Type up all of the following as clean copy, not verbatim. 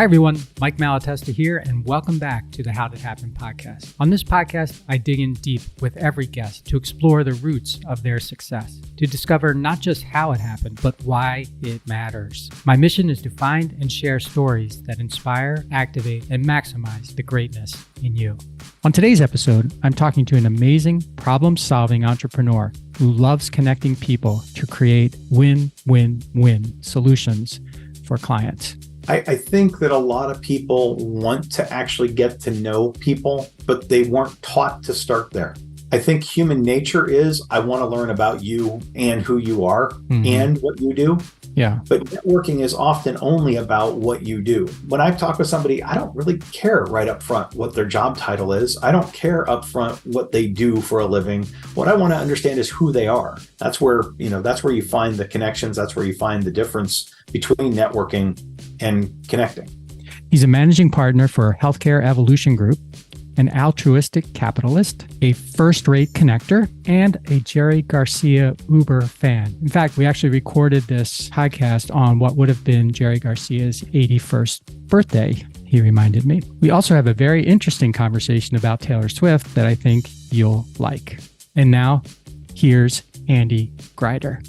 Hi, everyone. Mike Malatesta here, and welcome back to the How Did Happen podcast. On this podcast, I dig in deep with every guest to explore the roots of their success, to discover not just how it happened, but why it matters. My mission is to find and share stories that inspire, activate, and maximize the greatness in you. On today's episode, I'm talking to an amazing problem-solving entrepreneur who loves connecting people to create win-win-win solutions for clients. I think that a lot of people want to actually get to know people, but they weren't taught to start there. I think human nature is, I want to learn about you and who you are and what you do. Yeah. But networking is often only about what you do. When I talk with somebody, I don't really care right up front what their job title is. I don't care up front what they do for a living. What I want to understand is who they are. That's where you find the connections. That's where you find the difference between networking and connecting. He's a managing partner for Healthcare Evolution Group, an altruistic capitalist, a first-rate connector, and a Jerry Garcia Uber fan. In fact, we actually recorded this podcast on what would have been Jerry Garcia's 81st birthday, he reminded me. We also have a very interesting conversation about Taylor Swift that I think you'll like. And now, here's Andy Greider.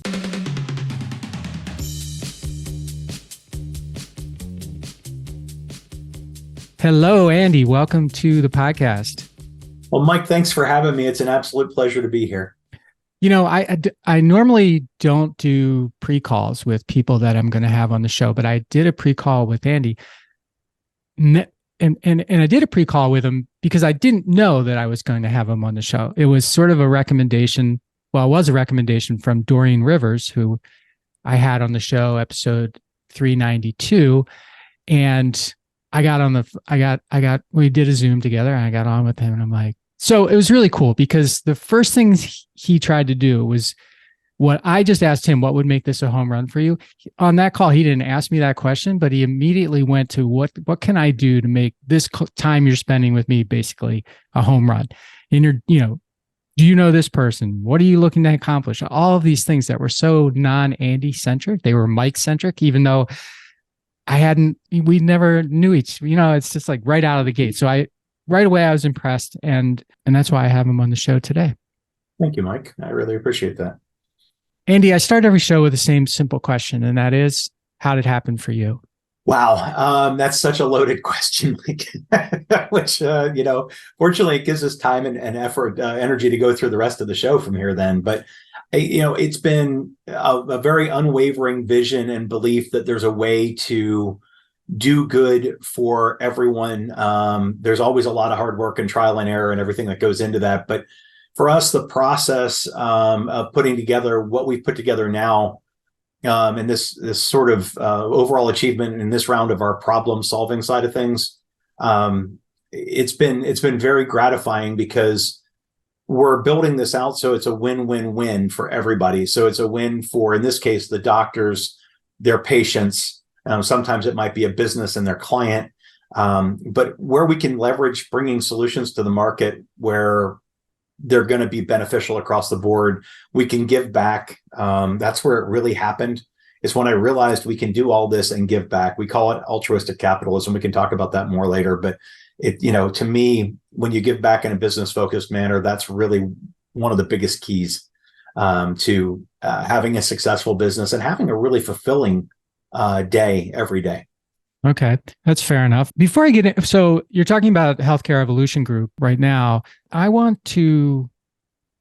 Hello, Andy. Welcome to the podcast. Well, Mike, thanks for having me. It's an absolute pleasure to be here. You know, I normally don't do pre-calls with people that I'm going to have on the show, but I did a pre-call with Andy. And I did a pre-call with him because I didn't know that I was going to have him on the show. It was sort of a recommendation. Well, it was a recommendation from Doreen Rivers, who I had on the show, episode 392. And we did a Zoom together and I got on with him and I'm like, so it was really cool because the first things he tried to do was what I just asked him, what would make this a home run for you? On that call, he didn't ask me that question, but he immediately went to what can I do to make this time you're spending with me basically a home run? And do you know this person? What are you looking to accomplish? All of these things that were so non-Andy centric, they were Mike centric, even though we never knew it's just like right out of the gate. So right away I was impressed and that's why I have him on the show today. Thank you, Mike. I really appreciate that. Andy, I start every show with the same simple question, and that is, how did it happen for you? Wow. That's such a loaded question, Mike, which, fortunately it gives us time and effort, energy to go through the rest of the show from here then. But it's been a very unwavering vision and belief that there's a way to do good for everyone. There's always a lot of hard work and trial and error and everything that goes into that. But for us, the process of putting together what we've put together now, and this sort of overall achievement in this round of our problem solving side of things, it's been very gratifying because we're building this out so it's a win-win-win for everybody. So it's a win for, in this case, the doctors, their patients. Sometimes it might be a business and their client, but where we can leverage bringing solutions to the market where they're going to be beneficial across the board, we can give back. That's where it really happened. It's when I realized we can do all this and give back. We call it altruistic capitalism. We can talk about that more later, but to me, when you give back in a business-focused manner, that's really one of the biggest keys to having a successful business and having a really fulfilling day every day. Okay, that's fair enough. Before I get in, so you're talking about Healthcare Evolution Group right now. Let's do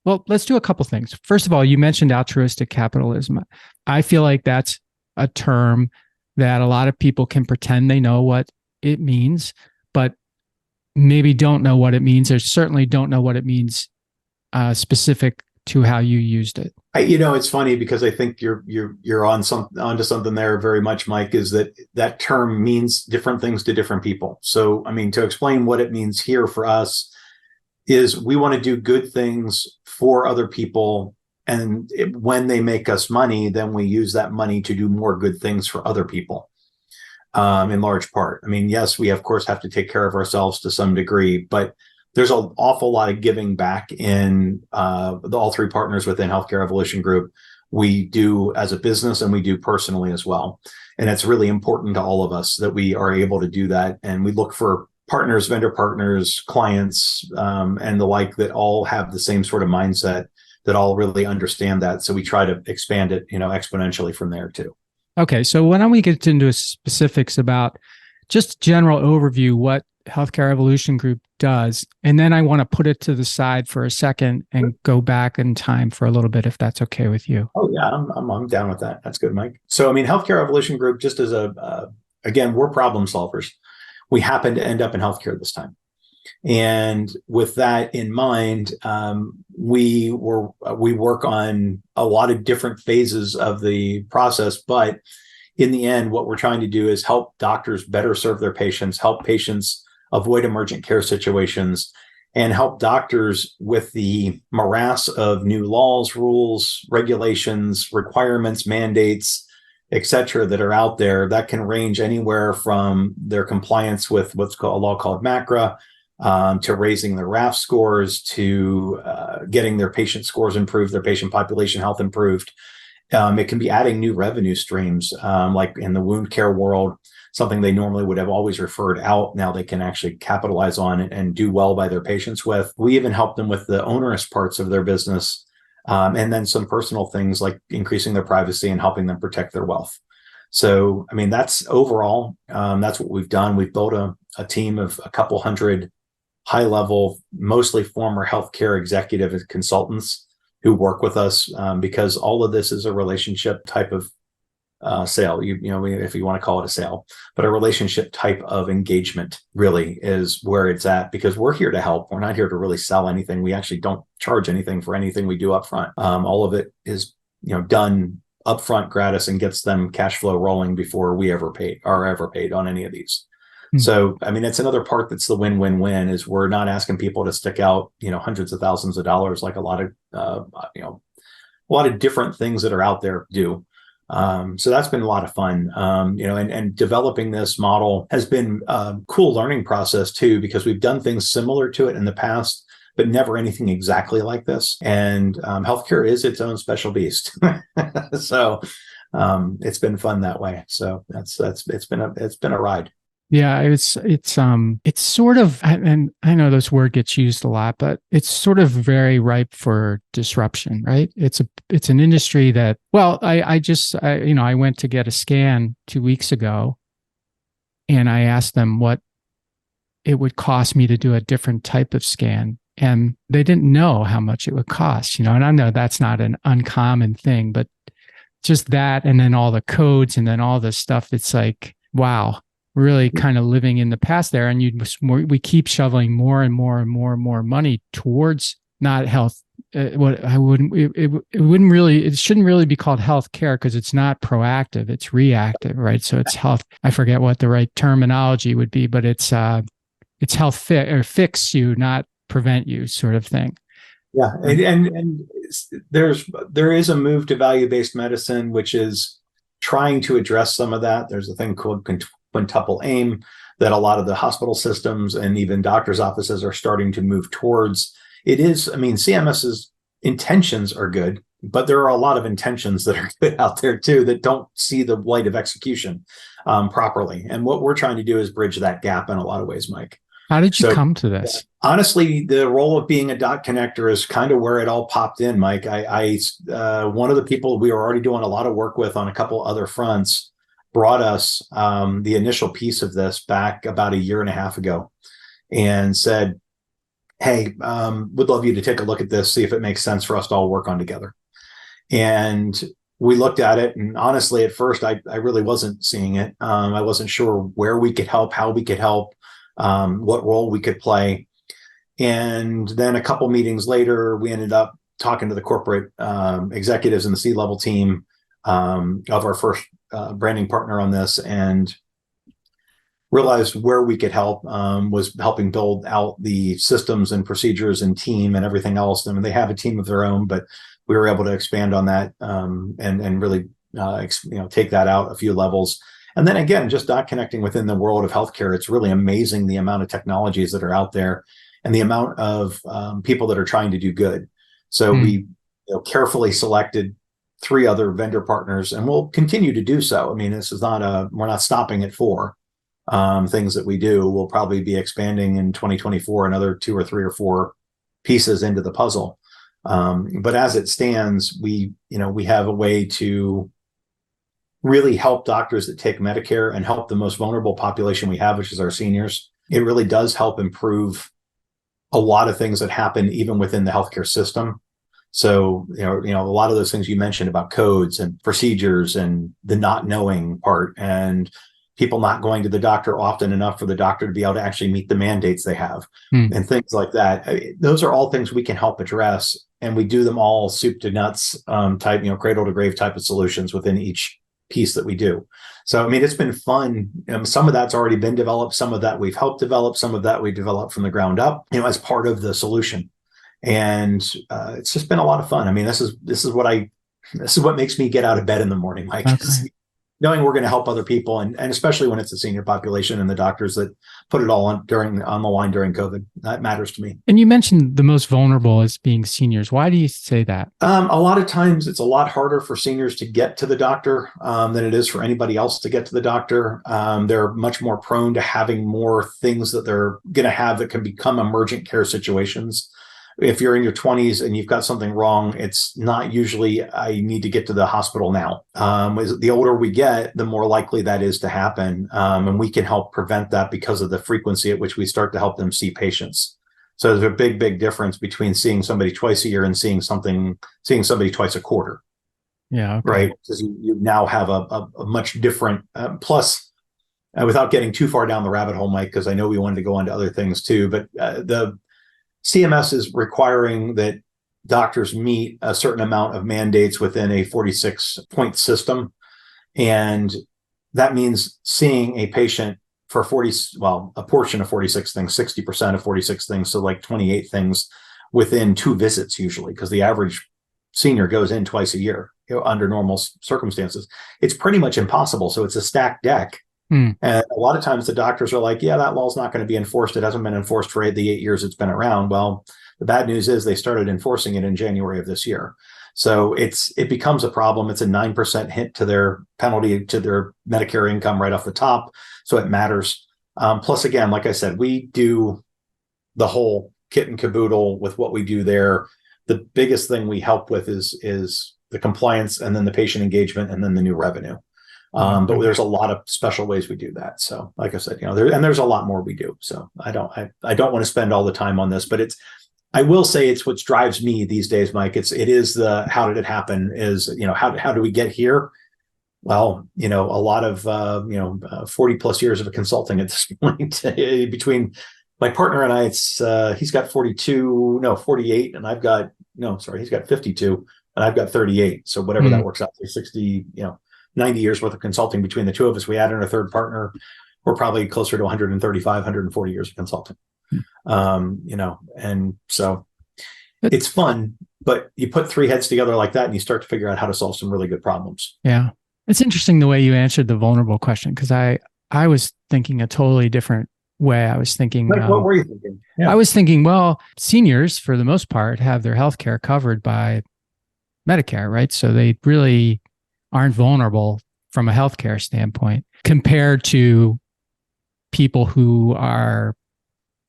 a couple things. First of all, you mentioned altruistic capitalism. I feel like that's a term that a lot of people can pretend they know what it means, but maybe don't know what it means, or certainly don't know what it means specific to how you used it. It's funny because I think you're onto something there very much, Mike, is that term means different things to different people. So, to explain what it means here for us is we want to do good things for other people. And when they make us money, then we use that money to do more good things for other people. In large part. Yes, we of course have to take care of ourselves to some degree, but there's an awful lot of giving back in all three partners within Healthcare Evolution Group. we do as a business and we do personally as well. And it's really important to all of us that we are able to do that. And we look for partners, vendor partners, clients, and the like that all have the same sort of mindset, that all really understand that. So we try to expand it, exponentially from there too. Okay. So why don't we get into specifics about just general overview, what Healthcare Evolution Group does. And then I want to put it to the side for a second and go back in time for a little bit, if that's okay with you. Oh yeah, I'm down with that. That's good, Mike. So, Healthcare Evolution Group, just as again, we're problem solvers. We happen to end up in healthcare this time. And with that in mind, we work on a lot of different phases of the process, but in the end, what we're trying to do is help doctors better serve their patients, help patients avoid emergent care situations, and help doctors with the morass of new laws, rules, regulations, requirements, mandates, et cetera, that are out there that can range anywhere from their compliance with what's called a law called MACRA, to raising their RAF scores, to getting their patient scores improved, their patient population health improved. It can be adding new revenue streams, like in the wound care world, something they normally would have always referred out. Now they can actually capitalize on it and do well by their patients with. We even help them with the onerous parts of their business, and then some personal things like increasing their privacy and helping them protect their wealth. So, that's overall, that's what we've done. We've built a team of a couple hundred high-level, mostly former healthcare executive consultants who work with us, because all of this is a relationship type of sale, if you want to call it a sale, but a relationship type of engagement really is where it's at, because we're here to help. We're not here to really sell anything. We actually don't charge anything for anything we do up front. All of it is, done upfront gratis and gets them cash flow rolling before we are ever paid on any of these. So, it's another part that's the win-win-win, is we're not asking people to stick out, hundreds of thousands of dollars like a lot of different things that are out there do. So that's been a lot of fun, and developing this model has been a cool learning process too, because we've done things similar to it in the past, but never anything exactly like this. And healthcare is its own special beast. So it's been fun that way. So it's been a ride. Yeah, it's sort of, and I know this word gets used a lot, but it's sort of very ripe for disruption, right? It's an industry that, well, I went to get a scan 2 weeks ago, and I asked them what it would cost me to do a different type of scan, and they didn't know how much it would cost, and I know that's not an uncommon thing, but just that, and then all the codes, and then all the stuff that's like, wow. Really kind of living in the past there, and we keep shoveling more and more and more and more money towards not health. It shouldn't really be called health care, because it's not proactive, it's reactive, right? So it's health. I forget what the right terminology would be, but it's health fix you, not prevent you, sort of thing. Yeah, and there is a move to value-based medicine, which is trying to address some of that. There's a thing called quintuple aim that a lot of the hospital systems and even doctors' offices are starting to move towards. It is, CMS's intentions are good, but there are a lot of intentions that are good out there too that don't see the light of execution properly. And what we're trying to do is bridge that gap in a lot of ways, Mike. How did you come to this? Honestly, the role of being a dot connector is kind of where it all popped in, Mike. I one of the people we were already doing a lot of work with on a couple other fronts brought us the initial piece of this back about a year and a half ago, and said, hey, would love you to take a look at this, see if it makes sense for us to all work on together. And we looked at it, and honestly, at first, I really wasn't seeing it. I wasn't sure where we could help, how we could help, what role we could play. And then a couple meetings later, we ended up talking to the corporate executives and the C-level team of our first branding partner on this, and realized where we could help was helping build out the systems and procedures and team and everything else. They have a team of their own, but we were able to expand on that and really take that out a few levels. And then again, just dot connecting within the world of healthcare, it's really amazing the amount of technologies that are out there and the amount of people that are trying to do good. So we carefully selected 3 other vendor partners, and we'll continue to do so. I mean, this is not we're not stopping at 4 things that we do. We'll probably be expanding in 2024 another 2 or 3 or 4 pieces into the puzzle. But as it stands, we have a way to really help doctors that take Medicare and help the most vulnerable population we have, which is our seniors. It really does help improve a lot of things that happen even within the healthcare system. So, a lot of those things you mentioned about codes and procedures and the not knowing part, and people not going to the doctor often enough for the doctor to be able to actually meet the mandates they have and things like that. Those are all things we can help address, and we do them all soup to nuts type, cradle to grave type of solutions within each piece that we do. So, I mean, it's been fun. Some of that's already been developed. Some of that we've helped develop. Some of that we developed from the ground up, as part of the solution. And it's just been a lot of fun. I mean, this is what makes me get out of bed in the morning, Mike. Okay. Knowing we're going to help other people, and especially when it's the senior population and the doctors that put it all on the line during COVID, that matters to me. And you mentioned the most vulnerable as being seniors. Why do you say that? A lot of times it's a lot harder for seniors to get to the doctor than it is for anybody else to get to the doctor. They're much more prone to having more things that they're going to have that can become emergent care situations. If you're in your 20s and you've got something wrong, it's not usually, I need to get to the hospital now. The older we get, the more likely that is to happen. And we can help prevent that because of the frequency at which we start to help them see patients. So there's a big, big difference between seeing somebody twice a year and seeing somebody twice a quarter. Yeah. Okay. Right. Because you now have a much different, plus, without getting too far down the rabbit hole, Mike, because I know we wanted to go on to other things too, but the CMS is requiring that doctors meet a certain amount of mandates within a 46-point system. And that means seeing a patient for a portion of 46 things, 60% of 46 things, so like 28 things within 2 visits usually, because the average senior goes in twice a year under normal circumstances. It's pretty much impossible. So it's a stacked deck. And a lot of times the doctors are like, yeah, that law's not going to be enforced. It hasn't been enforced for the 8 years it's been around. Well, the bad news is they started enforcing it in January of this year. So it becomes a problem. It's a 9% hit to their penalty to their Medicare income right off the top. So it matters. Plus, again, like I said, we do the whole kit and caboodle with what we do there. The biggest thing we help with is the compliance, and then the patient engagement, and then the new revenue. But there's a lot of special ways we do that. So like I said, there's a lot more we do. So I don't want to spend all the time on this, but I will say it's what drives me these days, Mike. It is the, how did it happen, is, how do we get here? Well, a lot of, 40 plus years of consulting at this point between my partner and I, he's got 48 and he's got 52 and I've got 38. So whatever that works out to, 60, 90 years worth of consulting between the two of us. We add in a third partner, we're probably closer to 135, 140 years of consulting. And so it's fun, but you put 3 heads together like that and you start to figure out how to solve some really good problems. Yeah. It's interesting the way you answered the vulnerable question, because I was thinking a totally different way. I was thinking, what were you thinking? Yeah. I was thinking, well, seniors for the most part have their healthcare covered by Medicare, right? So they really aren't vulnerable from a healthcare standpoint compared to people who are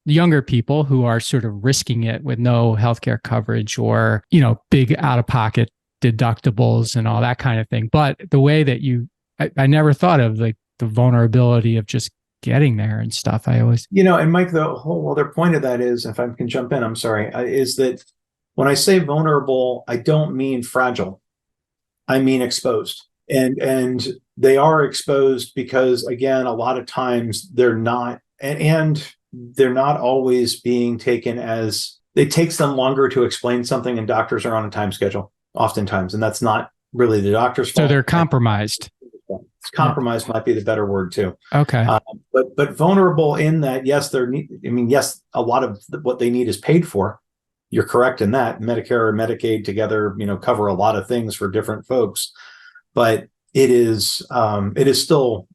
younger people who are sort of risking it with no healthcare coverage or, big out-of-pocket deductibles and all that kind of thing. But the way that I never thought of like the vulnerability of just getting there and stuff. I always, and Mike, the whole other point of that is, if I can jump in, I'm sorry, is that when I say vulnerable, I don't mean fragile. I mean exposed. And they are exposed because, again, a lot of times they're not, and they're not always being taken as, it takes them longer to explain something, and doctors are on a time schedule oftentimes, and that's not really the doctor's fault. So they're compromised. Compromised might be the better word too. Okay. But vulnerable in that, yes, yes, a lot of what they need is paid for. You're correct in that. Medicare and Medicaid together, cover a lot of things for different folks, but it is still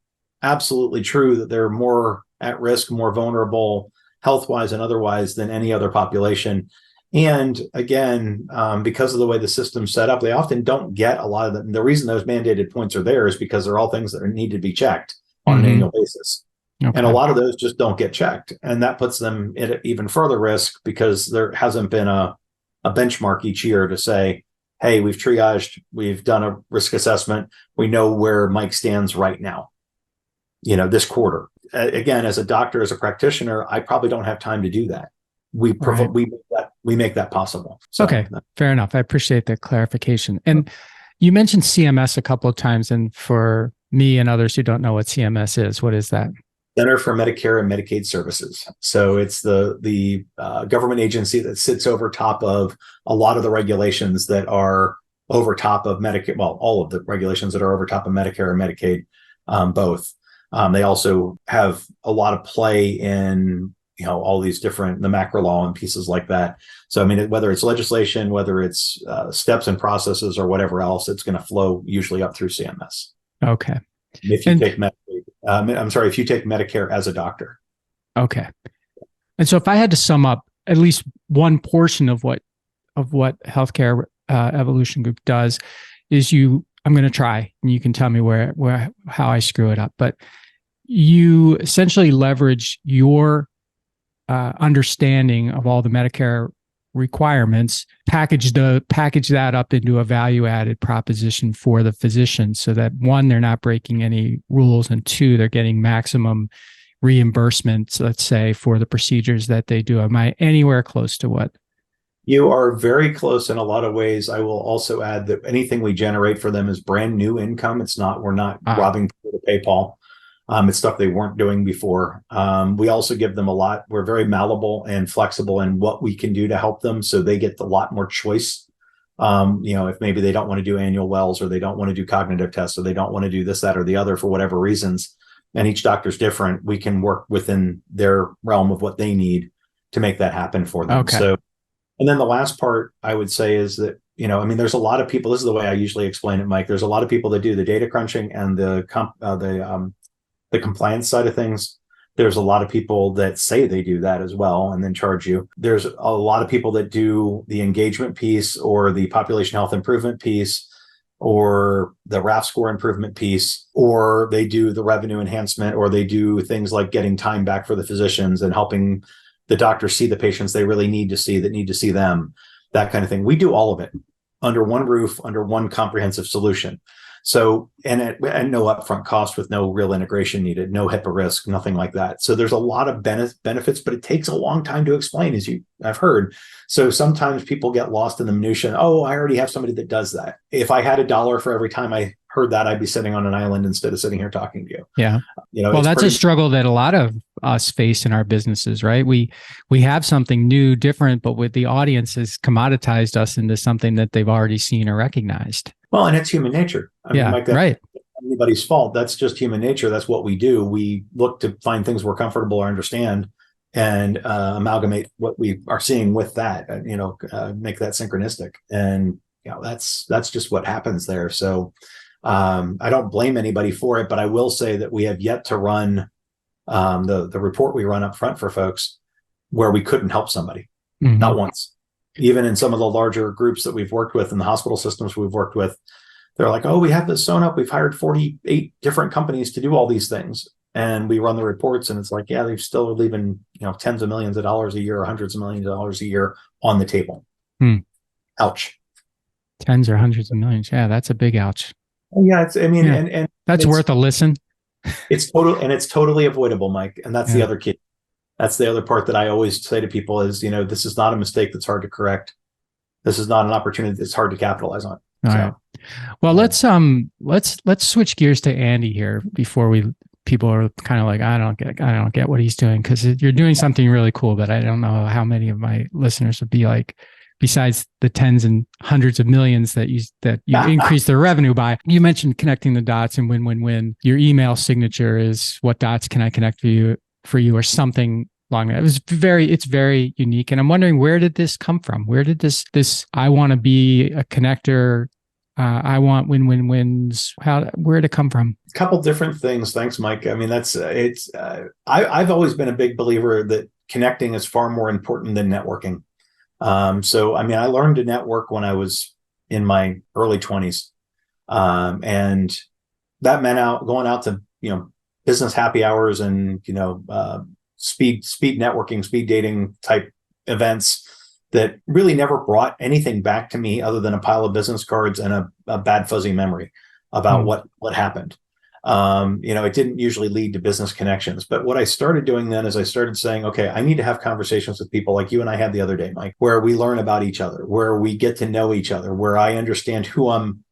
absolutely true that they're more at risk, more vulnerable health-wise and otherwise than any other population. And again, because of the way the system's set up, they often don't get a lot of them. The reason those mandated points are there is because they're all things that need to be checked on an annual basis. Okay. And a lot of those just don't get checked. And that puts them at even further risk because there hasn't been a benchmark each year to say, hey, we've triaged, we've done a risk assessment, we know where Mike stands right now, this quarter. Again, as a doctor, as a practitioner, I probably don't have time to do that. We make that possible. So, okay, fair enough. I appreciate the clarification. And you mentioned CMS a couple of times, and for me and others who don't know what CMS is, what is that? Center for Medicare and Medicaid Services. So it's the government agency that sits over top of a lot of the regulations that are over top of Medicare. Well, all of the regulations that are over top of Medicare and Medicaid, both. They also have a lot of play in all these different, the macro law and pieces like that. So, I mean, whether it's legislation, whether it's steps and processes or whatever else, it's going to flow usually up through CMS. Okay. If you take Medicaid, if you take Medicare as a doctor. Okay. And so if I had to sum up at least one portion of what Healthcare Evolution Group does is I'm going to try, and you can tell me how I screw it up, but you essentially leverage your understanding of all the Medicare requirements, package that up into a value-added proposition for the physician so that one, they're not breaking any rules, and two, they're getting maximum reimbursements, let's say, for the procedures that they do. Am I anywhere close to what? You are very close in a lot of ways. I will also add that anything we generate for them is brand new income. We're not robbing people to pay Paul. It's stuff they weren't doing before. We also give them a lot. We're very malleable and flexible in what we can do to help them. So they get a lot more choice. If maybe they don't want to do annual wells, or they don't want to do cognitive tests, or they don't want to do this, that, or the other for whatever reasons. And each doctor's different. We can work within their realm of what they need to make that happen for them. Okay. So, and then the last part I would say is that, there's a lot of people, this is the way I usually explain it, Mike. There's a lot of people that do the data crunching and the compliance side of things. There's a lot of people that say they do that as well and then charge you. There's a lot of people that do the engagement piece, or the population health improvement piece, or the RAF score improvement piece, or they do the revenue enhancement, or they do things like getting time back for the physicians and helping the doctors see the patients they really need to see, that need to see them, that kind of thing. We do all of it under one roof, under one comprehensive solution. So, and no upfront cost, with no real integration needed, no HIPAA risk, nothing like that. So there's a lot of benefits, but it takes a long time to explain, as I've heard. So sometimes people get lost in the minutia. Oh, I already have somebody that does that. If I had $1 for every time I heard that, I'd be sitting on an island instead of sitting here talking to you. Yeah. Well, that's a struggle that a lot of us face in our businesses, right? We have something new, different, but with the audience has commoditized us into something that they've already seen or recognized. Well, and it's human nature. I mean, Mike, right. Anybody's fault. That's just human nature. That's what we do. We look to find things we're comfortable or understand, and amalgamate what we are seeing with that. Make that synchronistic. And that's just what happens there. So I don't blame anybody for it, but I will say that we have yet to run the report we run up front for folks where we couldn't help somebody, not once. Even in some of the larger groups that we've worked with, in the hospital systems we've worked with, they're like, oh, we have this sewn up. We've hired 48 different companies to do all these things. And we run the reports, and it's like, yeah, they're still leaving, tens of millions of dollars a year, or hundreds of millions of dollars a year on the table. Ouch. Tens or hundreds of millions. Yeah, that's a big ouch. Yeah, and that's worth a listen. It's totally avoidable, Mike. And that's the other key. That's the other part that I always say to people is, this is not a mistake that's hard to correct. This is not an opportunity that's hard to capitalize on. All right. Well, let's switch gears to Andy here before people are kind of like, I don't get what he's doing, because you're doing something really cool, but I don't know how many of my listeners would be like, besides the tens and hundreds of millions that you increase their revenue by. You mentioned connecting the dots and win-win-win. Your email signature is, what dots can I connect for you or something along that. It's very unique. And I'm wondering, where did this come from? Where did this I want to be a connector, I want win-win-wins, where did it come from? A couple different things. Thanks, Mike. I mean, I've always been a big believer that connecting is far more important than networking. So, I mean, I learned to network when I was in my early 20s. And that meant going out to, business happy hours and, speed networking, speed dating type events that really never brought anything back to me other than a pile of business cards and a bad fuzzy memory about what happened. It didn't usually lead to business connections. But what I started doing then is I started saying, okay, I need to have conversations with people like you and I had the other day, Mike, where we learn about each other, where we get to know each other, where I understand who I'm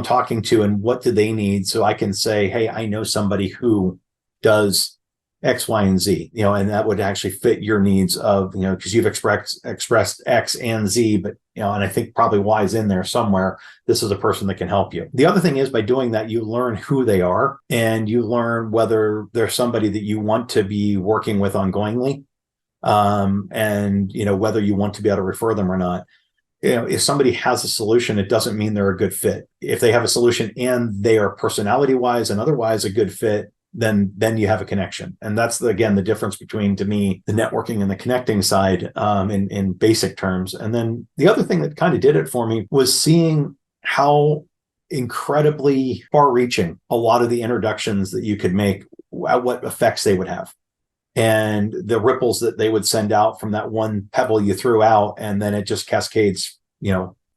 talking to and what do they need. So I can say, hey, I know somebody who does X, Y, and Z, and that would actually fit your needs of, because you've expressed X and Z, but, and I think probably Y is in there somewhere. This is a person that can help you. The other thing is by doing that, you learn who they are and you learn whether they're somebody that you want to be working with ongoingly. And, whether you want to be able to refer them or not. If somebody has a solution, it doesn't mean they're a good fit. If they have a solution and they are personality wise and otherwise a good fit, then you have a connection. And that's again the difference between, to me, the networking and the connecting side, in basic terms. And then the other thing that kind of did it for me was seeing how incredibly far reaching a lot of the introductions that you could make, what effects they would have. And the ripples that they would send out from that one pebble you threw out, and then it just cascades.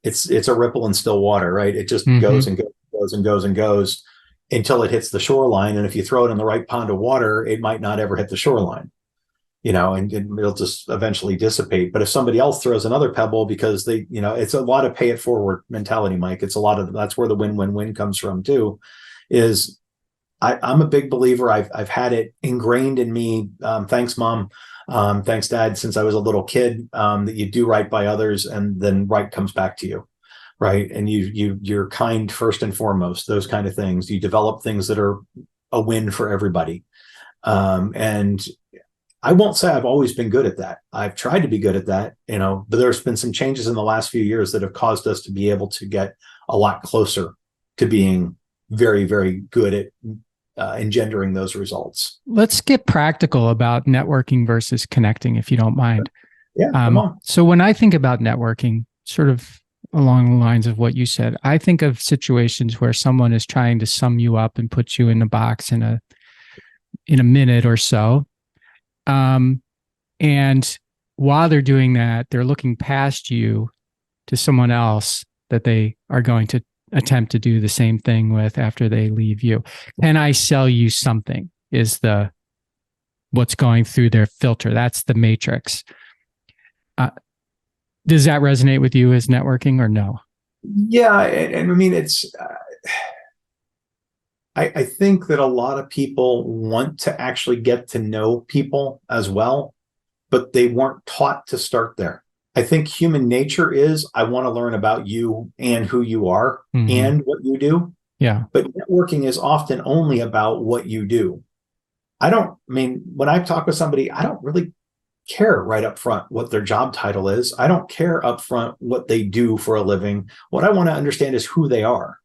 It's a ripple in still water, right? It just goes and goes and goes and goes until it hits the shoreline. And if you throw it in the right pond of water, it might not ever hit the shoreline, and it'll just eventually dissipate. But if somebody else throws another pebble, because they, it's a lot of pay it forward mentality, Mike. It's a lot of, that's where the win-win-win comes from too, is I'm a big believer. I've had it ingrained in me. Thanks, Mom. Thanks, Dad. Since I was a little kid, that you do right by others, and then right comes back to you, right? And you're kind first and foremost. Those kind of things. You develop things that are a win for everybody. And I won't say I've always been good at that. I've tried to be good at that, but there's been some changes in the last few years that have caused us to be able to get a lot closer to being very, very good at engendering those results. Let's get practical about networking versus connecting, if you don't mind. Yeah, come on. So when I think about networking, sort of along the lines of what you said, I think of situations where someone is trying to sum you up and put you in a box in a minute or so. And while they're doing that, they're looking past you to someone else that they are going to attempt to do the same thing with after they leave you. Can I sell you something is what's going through their filter. That's the matrix. Does that resonate with you as networking or no? Yeah. And I mean, it's, I think that a lot of people want to actually get to know people as well, but they weren't taught to start there. I think human nature is, I want to learn about you and who you are and what you do. Yeah. But networking is often only about what you do. When I talk with somebody, I don't really care right up front what their job title is. I don't care up front what they do for a living. What I want to understand is who they are.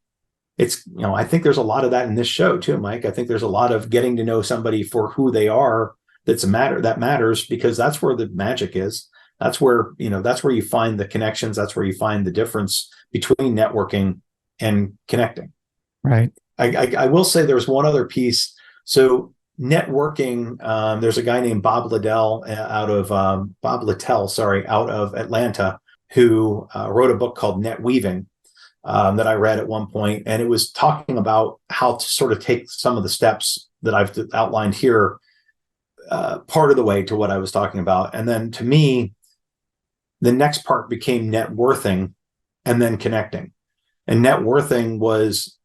It's, I think there's a lot of that in this show too, Mike. I think there's a lot of getting to know somebody for who they are that matters, because that's where the magic is. That's where you find the connections. That's where you find the difference between networking and connecting. Right. I will say there's one other piece. So networking, there's a guy named Bob Littell out of Atlanta, who wrote a book called Net Weaving that I read at one point, and it was talking about how to sort of take some of the steps that I've outlined here, part of the way to what I was talking about. And then to me, the next part became net worthing and then connecting. And net worthing was,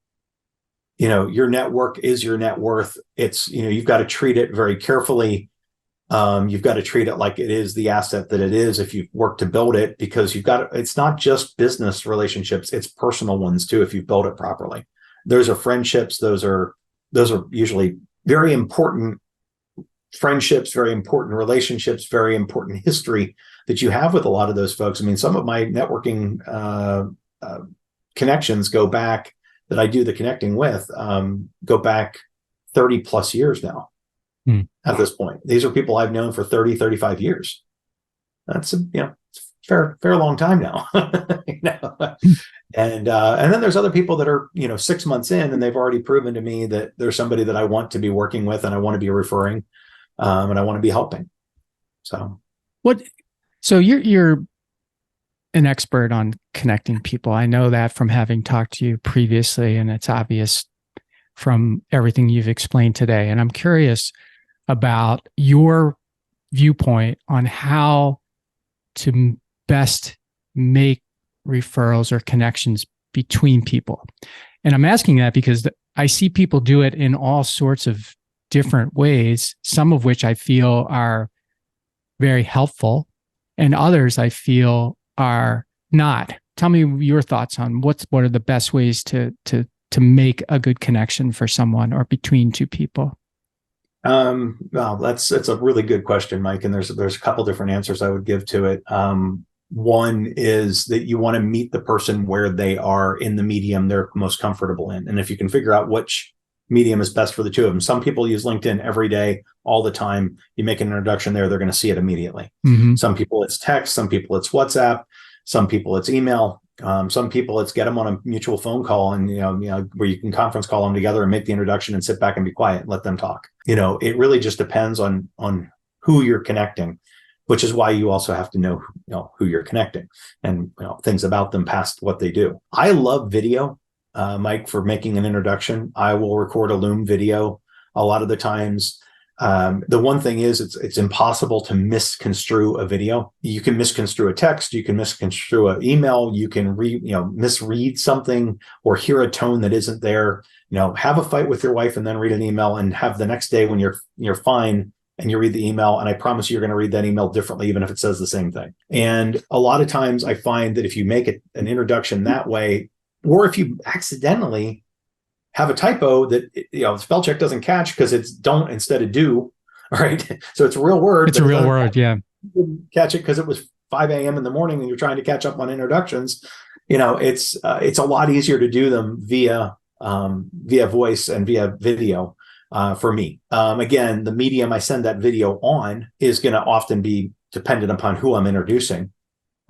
your network is your net worth. It's, you've got to treat it very carefully. You've got to treat it like it is the asset that it is if you've worked to build it, because it's not just business relationships, it's personal ones too, if you build it properly. Those are friendships. Those are usually very important friendships, very important relationships, very important history that you have with a lot of those folks. I mean, some of my networking connections go back, that I do the connecting with, go back 30 plus years now. At this point. These are people I've known for 30, 35 years. That's fair long time now. And then there's other people that are 6 months in, and they've already proven to me that there's somebody that I want to be working with, and I want to be referring, and I want to be helping. So you're an expert on connecting people. I know that from having talked to you previously, and it's obvious from everything you've explained today. And I'm curious about your viewpoint on how to best make referrals or connections between people. And I'm asking that because I see people do it in all sorts of different ways, some of which I feel are very helpful, and others I feel are not. Tell me your thoughts on what are the best ways to make a good connection for someone or between two people. Well, that's a really good question, Mike. And there's a couple different answers I would give to it. One is that you want to meet the person where they are in the medium they're most comfortable in. And if you can figure out which medium is best for the two of them. Some people use LinkedIn every day, all the time. You make an introduction there, they're going to see it immediately. Mm-hmm. Some people it's text, some people it's WhatsApp, some people it's email. Some people it's get them on a mutual phone call, and where you can conference call them together and make the introduction and sit back and be quiet and let them talk. It really just depends on who you're connecting, which is why you also have to know who you're connecting and things about them past what they do. I love video, Mike, for making an introduction. I will record a Loom video a lot of the times. The one thing is it's impossible to misconstrue a video. You can misconstrue a text, you can misconstrue an email, you can misread something or hear a tone that isn't there. Have a fight with your wife and then read an email, and have the next day when you're fine and you read the email, and I promise you're going to read that email differently, even if it says the same thing. And a lot of times I find that if you make it an introduction that way, or if you accidentally have a typo that spell check doesn't catch because it's don't instead of do, right? So it's a real word. It's a real word, yeah. You didn't catch it because it was 5 a.m. in the morning and you're trying to catch up on introductions. It's a lot easier to do them via voice and via video for me. Again, the medium I send that video on is going to often be dependent upon who I'm introducing.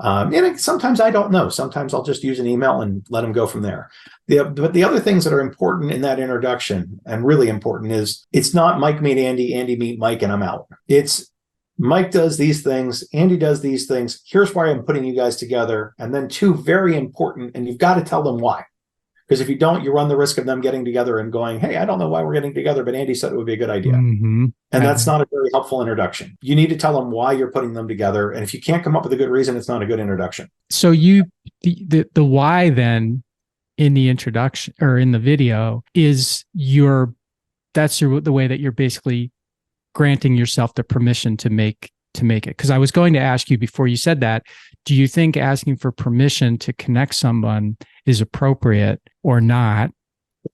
And sometimes I don't know. Sometimes I'll just use an email and let them go from there. But the other things that are important in that introduction, and really important, is it's not Mike meet Andy, Andy meet Mike, and I'm out. It's Mike does these things, Andy does these things. Here's why I'm putting you guys together. And then two very important, and you've got to tell them why. Because if you don't, you run the risk of them getting together and going, hey, I don't know why we're getting together, but Andy said it would be a good idea. Mm-hmm. And that's not a very helpful introduction. You need to tell them why you're putting them together. And if you can't come up with a good reason, it's not a good introduction. So the why then in the introduction or in the video is the way that you're basically granting yourself the permission to make it. Because I was going to ask you before you said that, do you think asking for permission to connect someone is appropriate or not?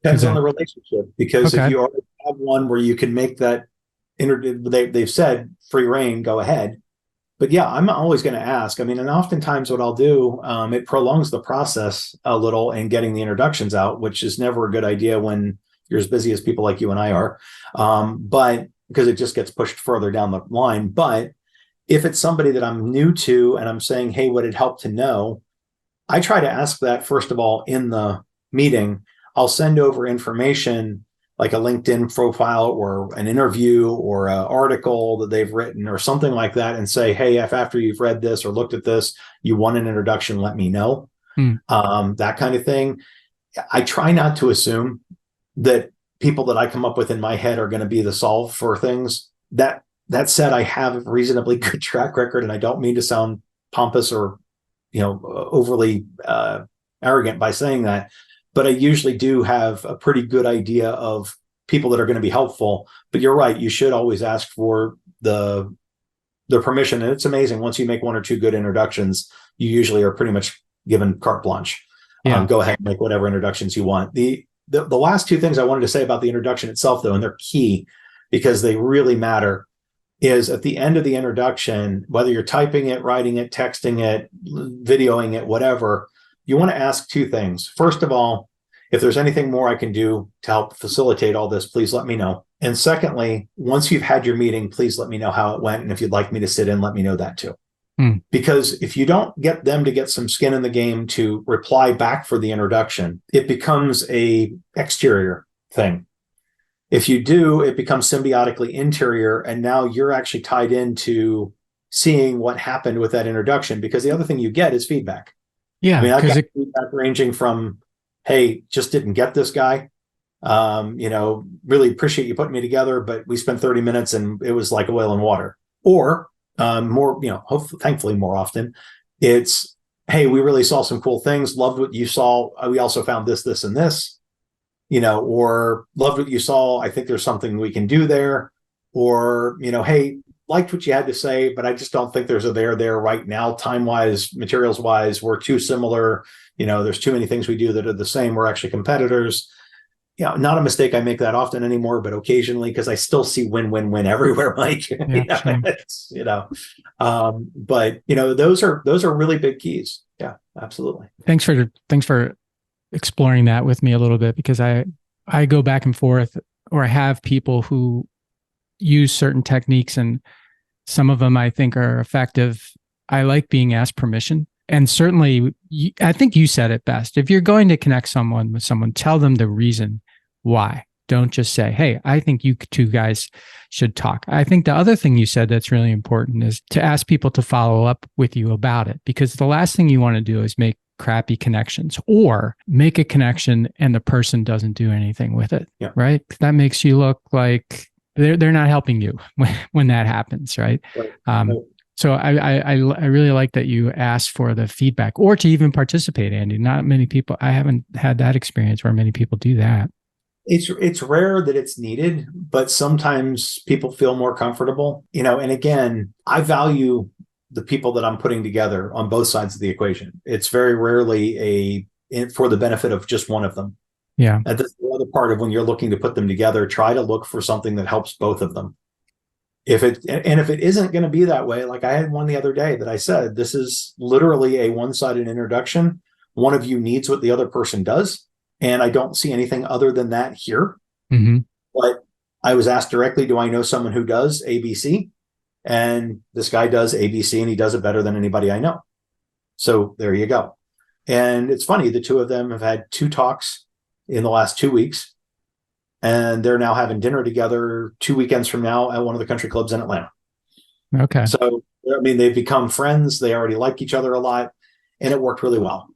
Depends on the relationship. Because if you already have one where you can make that, they've said free reign, go ahead. But yeah, I'm always going to ask. I mean, and oftentimes what I'll do, it prolongs the process a little in getting the introductions out, which is never a good idea when you're as busy as people like you and I are. But because it just gets pushed further down the line. But if it's somebody that I'm new to and I'm saying, hey, would it help to know? I try to ask that, first of all, in the meeting. I'll send over information like a LinkedIn profile or an interview or an article that they've written or something like that, and say, hey, if after you've read this or looked at this, you want an introduction, let me know. That kind of thing. I try not to assume that people that I come up with in my head are going to be the solve for things. That said, I have a reasonably good track record, and I don't mean to sound pompous or overly arrogant by saying that, but I usually do have a pretty good idea of people that are going to be helpful. But you're right, you should always ask for the permission. And it's amazing, once you make one or two good introductions, you usually are pretty much given carte blanche. Go ahead and make whatever introductions you want. The last two things I wanted to say about the introduction itself, though, and they're key because they really matter, is at the end of the introduction, whether you're typing it, writing it, texting it, videoing it, whatever, you want to ask two things. First of all, if there's anything more I can do to help facilitate all this, please let me know. And secondly, once you've had your meeting, please let me know how it went. And if you'd like me to sit in, let me know that too. Because if you don't get them to get some skin in the game to reply back for the introduction, it becomes a exterior thing. If you do, it becomes symbiotically interior, and now you're actually tied into seeing what happened with that introduction, because the other thing you get is feedback. Yeah, I mean, I got feedback ranging from, hey, just didn't get this guy. Really appreciate you putting me together, but we spent 30 minutes and it was like oil and water. Or more, hopefully, thankfully more often, it's, hey, we really saw some cool things. Loved what you saw. We also found this, this, and this, or loved what you saw. I think there's something we can do there. Or, hey, liked what you had to say, but I just don't think there's a there right now, time-wise, materials-wise. We're too similar. There's too many things we do that are the same. We're actually competitors. Not a mistake I make that often anymore, but occasionally, because I still see win-win-win everywhere, Mike. Yeah, But those are really big keys. Yeah, absolutely. Thanks for exploring that with me a little bit, because I go back and forth, or I have people who use certain techniques, and some of them I think are effective. I like being asked permission. And certainly, I think you said it best. If you're going to connect someone with someone, tell them the reason why. Don't just say, hey, I think you two guys should talk. I think the other thing you said that's really important is to ask people to follow up with you about it, because the last thing you want to do is make crappy connections, or make a connection and the person doesn't do anything with it, right? That makes you look like they're not helping you when that happens, right? So I really like that you asked for the feedback, or to even participate, Andy. Not many people, I haven't had that experience where many people do that. It's rare that it's needed, but sometimes people feel more comfortable, and again, I value the people that I'm putting together on both sides of the equation. It's very rarely for the benefit of just one of them. Yeah. And that's the other part of when you're looking to put them together, try to look for something that helps both of them. If it isn't going to be that way, like I had one the other day that I said, this is literally a one-sided introduction. One of you needs what the other person does. And I don't see anything other than that here. Mm-hmm. But I was asked directly, do I know someone who does ABC? And this guy does ABC, and he does it better than anybody I know. So there you go. And it's funny, the two of them have had 2 talks in the last 2 weeks. And they're now having dinner together 2 weekends from now at one of the country clubs in Atlanta. Okay. So, they've become friends. They already like each other a lot, and it worked really well.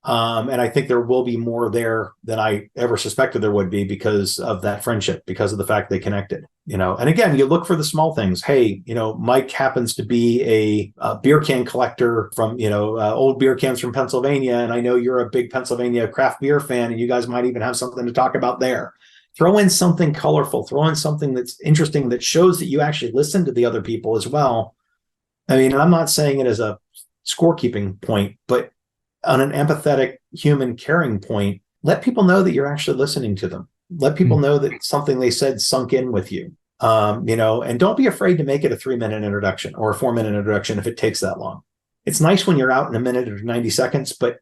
And I think there will be more there than I ever suspected there would be, because of that friendship, because of the fact they connected, and again, you look for the small things. Hey, Mike happens to be a beer can collector from, old beer cans from Pennsylvania. And I know you're a big Pennsylvania craft beer fan, and you guys might even have something to talk about there. Throw in something colorful, throw in something that's interesting, that shows that you actually listen to the other people as well. I mean, and I'm not saying it as a scorekeeping point, but on an empathetic, human, caring point, let people know that you're actually listening to them. Let people know that something they said sunk in with you, and don't be afraid to make it a 3-minute introduction or a 4-minute introduction if it takes that long. It's nice when you're out in a minute or 90 seconds, but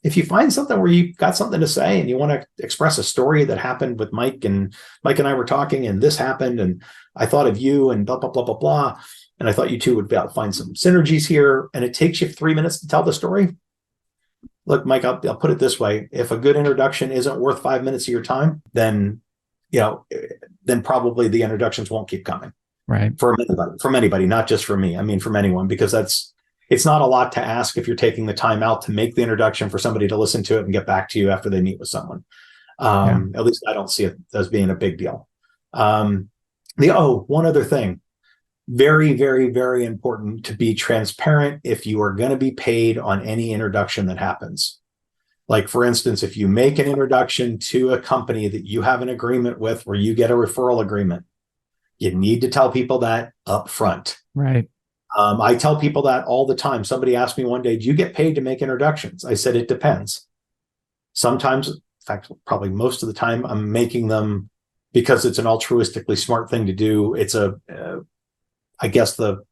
if you find something where you've got something to say and you want to express a story that happened with Mike and I were talking, and this happened, and I thought of you, and blah, blah, blah, blah, blah, and I thought you two would be able to find some synergies here, and it takes you 3 minutes to tell the story. Look, Mike, I'll put it this way. If a good introduction isn't worth 5 minutes of your time, then probably the introductions won't keep coming. Right. From anybody, not just from me. I mean, from anyone, because it's not a lot to ask if you're taking the time out to make the introduction for somebody to listen to it and get back to you after they meet with someone. At least I don't see it as being a big deal. One other thing. Very, very, very important to be transparent if you are going to be paid on any introduction that happens. Like, for instance, if you make an introduction to a company that you have an agreement with where you get a referral agreement, you need to tell people that up front. Right. I tell people that all the time. Somebody asked me one day, do you get paid to make introductions? I said, it depends. Sometimes, in fact, probably most of the time, I'm making them because it's an altruistically smart thing to do. It's I guess the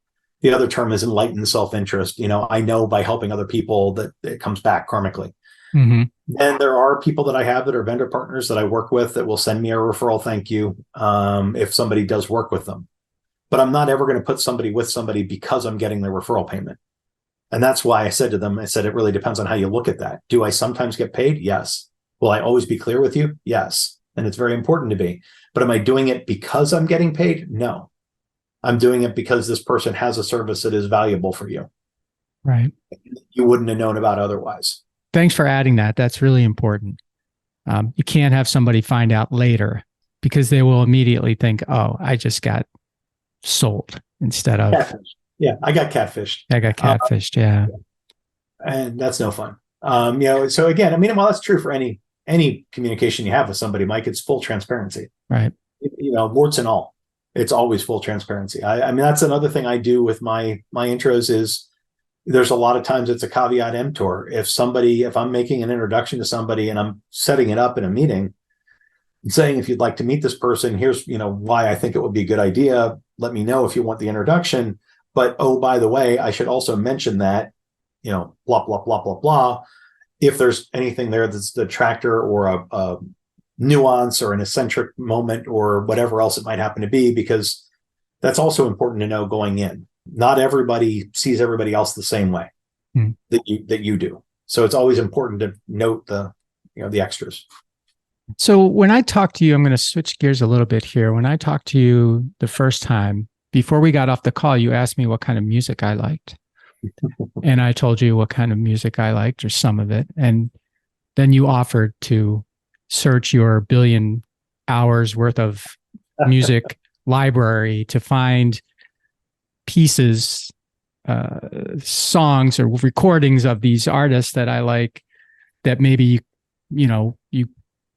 other term is enlightened self-interest. I know by helping other people that it comes back karmically. Mm-hmm. And there are people that I have that are vendor partners that I work with that will send me a referral thank you if somebody does work with them. But I'm not ever going to put somebody with somebody because I'm getting their referral payment. And that's why I said to them, I said, it really depends on how you look at that. Do I sometimes get paid? Yes. Will I always be clear with you? Yes. And it's very important to be. But am I doing it because I'm getting paid? No. I'm doing it because this person has a service that is valuable for you. Right. You wouldn't have known about otherwise. Thanks for adding that. That's really important. You can't have somebody find out later because they will immediately think, oh, I just got sold instead of. Catfish. Yeah, I got catfished. I got catfished. Yeah. And that's no fun. So again, I mean, well, that's true for any communication you have with somebody, Mike. It's full transparency. Right. Warts and all. It's always full transparency. I mean, that's another thing I do with my intros is there's a lot of times it's a caveat emptor. If I'm making an introduction to somebody and I'm setting it up in a meeting and saying, if you'd like to meet this person, here's, why I think it would be a good idea. Let me know if you want the introduction. But, oh, by the way, I should also mention that, blah, blah, blah, blah, blah. If there's anything there that's the detractor or a nuance or an eccentric moment or whatever else it might happen to be, because that's also important to know going in. Not everybody sees everybody else the same way that you do. So it's always important to note the extras. So when I talk to you, I'm going to switch gears a little bit here. When I talked to you the first time, before we got off the call, you asked me what kind of music I liked. And I told you what kind of music I liked, or some of it. And then you offered to search your billion hours worth of music library to find pieces, songs or recordings of these artists that I like that maybe, you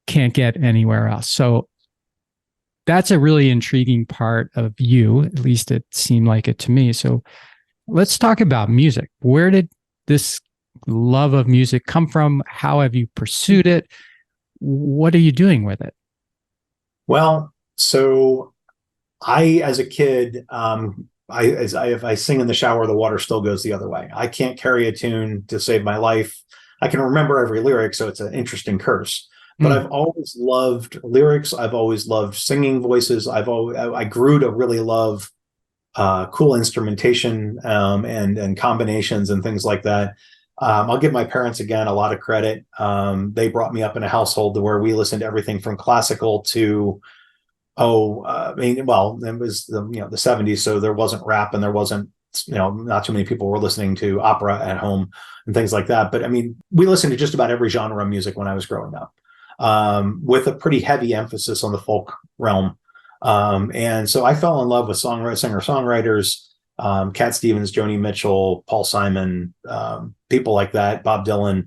can't get anywhere else. So that's a really intriguing part of you, at least it seemed like it to me. So let's talk about music. Where did this love of music come from? How have you pursued it? What are you doing with it? Well, so as a kid, if I sing in the shower, the water still goes the other way. I can't carry a tune to save my life. I can remember every lyric, so it's an interesting curse. But I've always loved lyrics. I've always loved singing voices. I grew to really love cool instrumentation and combinations and things like that. I'll give my parents, again, a lot of credit. They brought me up in a household where we listened to everything from classical to, it was the 70s, so there wasn't rap and there wasn't, not too many people were listening to opera at home and things like that. But I mean, we listened to just about every genre of music when I was growing up, with a pretty heavy emphasis on the folk realm. And so I fell in love with singer-songwriters, Cat Stevens, Joni Mitchell, Paul Simon, people like that, Bob Dylan,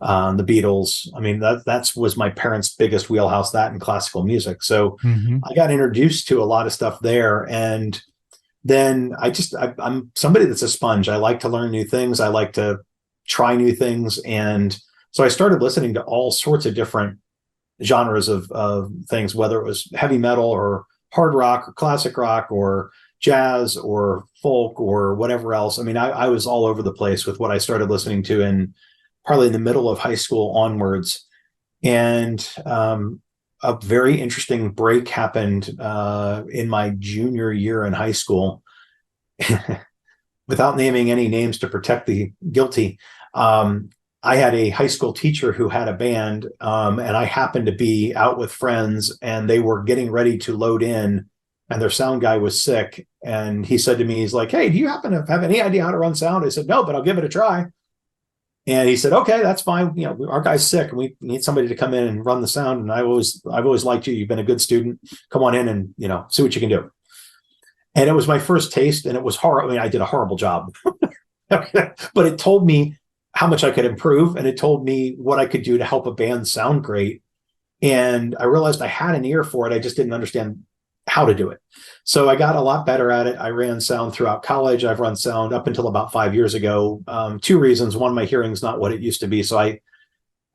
the Beatles. I mean, that was my parents' biggest wheelhouse, that and classical music. So I got introduced to a lot of stuff there. And then I'm somebody that's a sponge. I like to learn new things. I like to try new things. And so I started listening to all sorts of different genres of things, whether it was heavy metal or hard rock or classic rock or jazz or folk or whatever else. I mean, I was all over the place with what I started listening to in probably in the middle of high school onwards. And a very interesting break happened in my junior year in high school. Without naming any names to protect the guilty, I had a high school teacher who had a band, and I happened to be out with friends, and they were getting ready to load in, and their sound guy was sick. And he said to me, he's like, "Hey, do you happen to have any idea how to run sound?" I said, "No, but I'll give it a try." And he said, "Okay, that's fine. Our guy's sick, and we need somebody to come in and run the sound. And I've always liked you. You've been a good student. Come on in and see what you can do." And it was my first taste, and it was horrible. I mean, I did a horrible job, but it told me how much I could improve, and it told me what I could do to help a band sound great. And I realized I had an ear for it. I just didn't understand how to do it. So I got a lot better at it. I ran sound throughout college. I've run sound up until about 5 years ago. Two reasons. One, my hearing's not what it used to be. So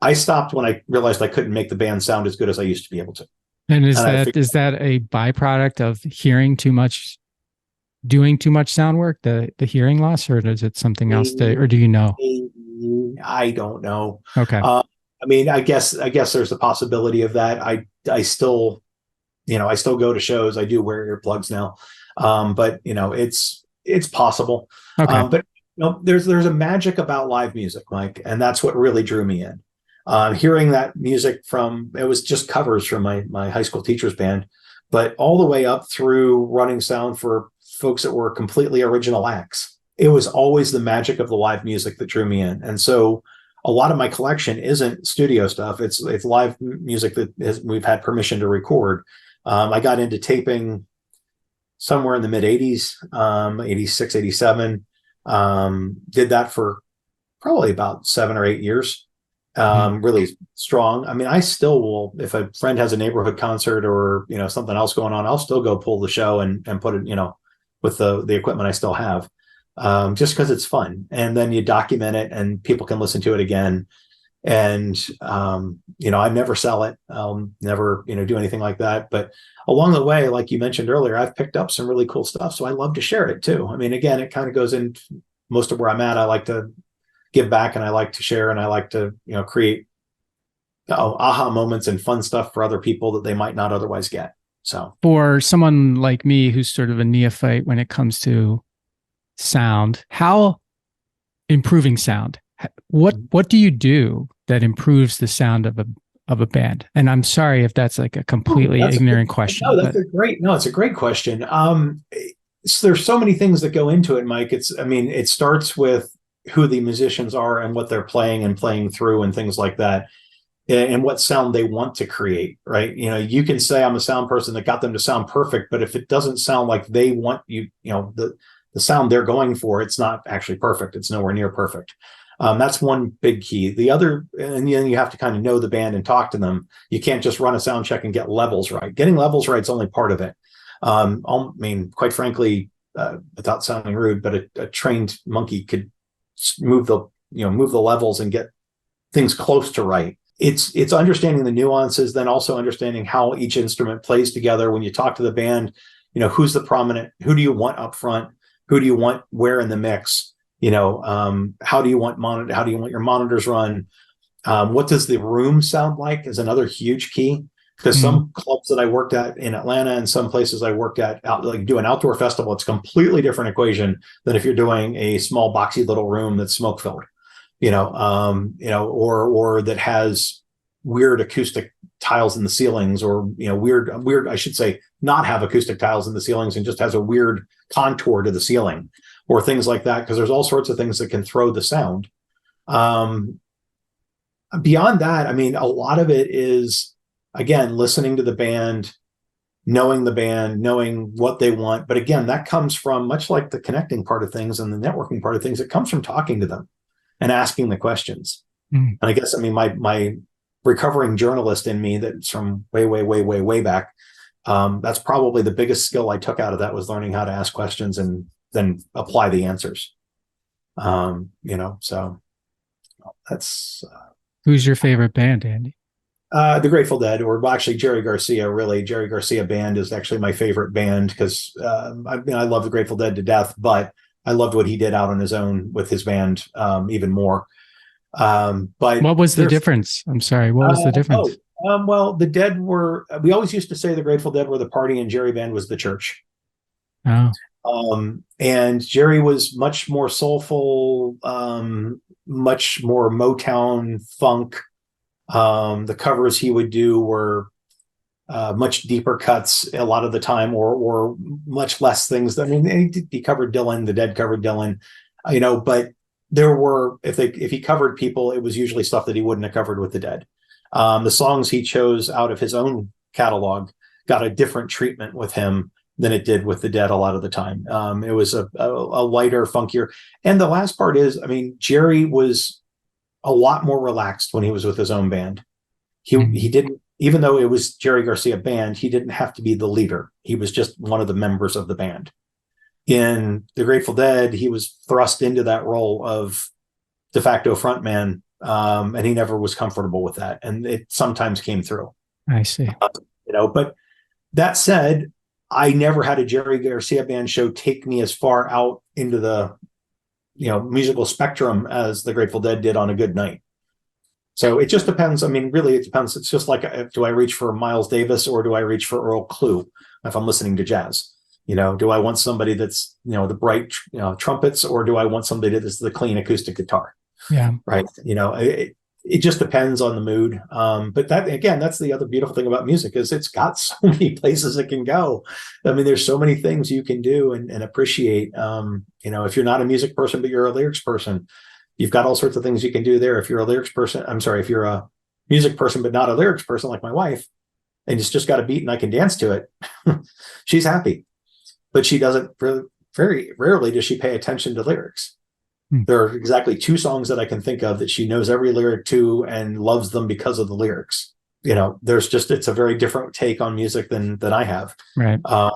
I stopped when I realized I couldn't make the band sound as good as I used to be able to. And is that a byproduct of hearing too much, doing too much sound work, the hearing loss, or is it something else or do you know? I don't know. Okay. I mean, I guess there's a possibility of that. I still go to shows. I do wear earplugs now. But it's possible. Okay. But there's a magic about live music, Mike, and that's what really drew me in. Hearing that music it was just covers from my high school teacher's band, but all the way up through running sound for folks that were completely original acts. It was always the magic of the live music that drew me in. And so a lot of my collection isn't studio stuff. It's live music that we've had permission to record. I got into taping somewhere in the mid 80s, 86, 87. Did that for probably about 7 or 8 years. Really strong. I mean, I still will, if a friend has a neighborhood concert or, something else going on, I'll still go pull the show and put it, with the equipment I still have, just because it's fun. And then you document it and people can listen to it again. And, I never sell it. I'll never, do anything like that. But along the way, like you mentioned earlier, I've picked up some really cool stuff. So I love to share it too. I mean, again, it kind of goes in most of where I'm at. I like to give back and I like to share and I like to, create aha moments and fun stuff for other people that they might not otherwise get. So for someone like me, who's sort of a neophyte when it comes to sound, how improving sound, what do you do that improves the sound of a band? And I'm sorry if that's like a completely ignorant question. No, it's a great question. There's so many things that go into it, Mike. It starts with who the musicians are and what they're playing and playing through and things like that, and what sound they want to create, right? You can say I'm a sound person that got them to sound perfect, but if it doesn't sound like they want the sound they're going for, it's not actually perfect. It's nowhere near perfect. That's one big key. The other, and then you have to kind of know the band and talk to them. You can't just run a sound check and get levels right. Getting levels right is only part of it. Quite frankly, without sounding rude, but a trained monkey could move the levels and get things close to right. It's understanding the nuances, then also understanding how each instrument plays together. When you talk to the band, who's the prominent, who do you want up front? Who do you want where in the mix? How do you want your monitors run? What does the room sound like is another huge key, because some clubs that I worked at in Atlanta and some places I worked at do an outdoor festival. It's a completely different equation than if you're doing a small boxy little room that's smoke filled, or that has weird acoustic tiles in the ceilings, or weird, I should say, not have acoustic tiles in the ceilings and just has a weird contour to the ceiling, or things like that, because there's all sorts of things that can throw the sound. Beyond that, a lot of it is, again, listening to the band, knowing what they want. But again, that comes from, much like the connecting part of things and the networking part of things, it comes from talking to them and asking the questions. And I guess, my recovering journalist in me, that's from way back, that's probably the biggest skill I took out of that, was learning how to ask questions and then apply the answers. So that's. Who's your favorite band, Andy? The Grateful Dead, or actually Jerry Garcia. Really, Jerry Garcia band is actually my favorite band, because I love the Grateful Dead to death, but I loved what he did out on his own with his band even more. But what was the difference? I'm sorry, what was the difference? Well, the Dead we always used to say the Grateful Dead were the party and Jerry band was the church. Oh. And Jerry was much more soulful, much more Motown funk. The covers he would do were much deeper cuts a lot of the time, or much less things. He covered Dylan, the Dead covered Dylan, but there were, if he covered people, it was usually stuff that he wouldn't have covered with the Dead. The songs he chose out of his own catalog got a different treatment with him than it did with the Dead a lot of the time. It was a lighter, funkier. And the last part is, Jerry was a lot more relaxed when he was with his own band. He didn't, even though it was Jerry Garcia band, he didn't have to be the leader. He was just one of the members of the band. In the Grateful Dead, he was thrust into that role of de facto frontman, and he never was comfortable with that. And it sometimes came through. I see. But that said, I never had a Jerry Garcia band show take me as far out into the, musical spectrum as the Grateful Dead did on a good night. So it just depends. Really, it depends. It's just like, do I reach for Miles Davis or do I reach for Earl Klugh if I'm listening to jazz? Do I want somebody that's, the bright, trumpets, or do I want somebody that's the clean acoustic guitar? Yeah. Right. It just depends on the mood. But that, again, that's the other beautiful thing about music is it's got so many places it can go. I mean, there's so many things you can do and appreciate. If you're not a music person, but you're a lyrics person, you've got all sorts of things you can do there. If you're a lyrics person, if you're a music person, but not a lyrics person like my wife, and it's just got a beat and I can dance to it, she's happy. But she doesn't, very rarely does she pay attention to lyrics. There are exactly 2 songs that I can think of that she knows every lyric to and loves them because of the lyrics. It's a very different take on music than I have. Right. But